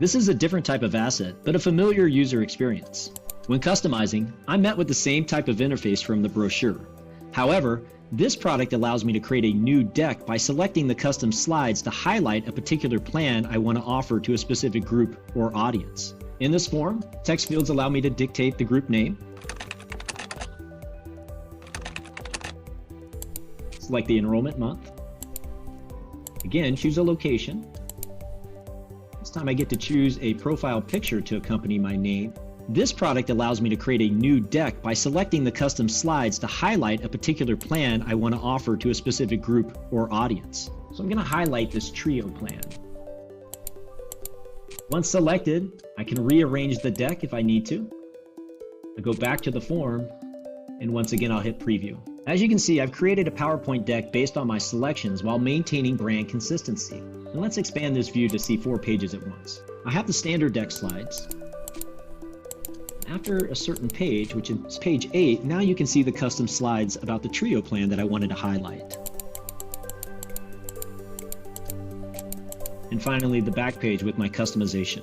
This is a different type of asset, but a familiar user experience. When customizing, I met with the same type of interface from the brochure. However, this product allows me to create a new deck by selecting the custom slides to highlight a particular plan I want to offer to a specific group or audience. In this form, text fields allow me to dictate the group name, select the enrollment month, again choose a location. This time I get to choose a profile picture to accompany my name. This product allows me to create a new deck by selecting the custom slides to highlight a particular plan I want to offer to a specific group or audience. So I'm going to highlight this trio plan. Once selected, I can rearrange the deck if I need to. I go back to the form, and once again I'll hit preview. As you can see, I've created a PowerPoint deck based on my selections while maintaining brand consistency. And let's expand this view to see 4 pages at once. I have the standard deck slides. After a certain page, which is page 8, now you can see the custom slides about the trio plan that I wanted to highlight. And finally, the back page with my customization.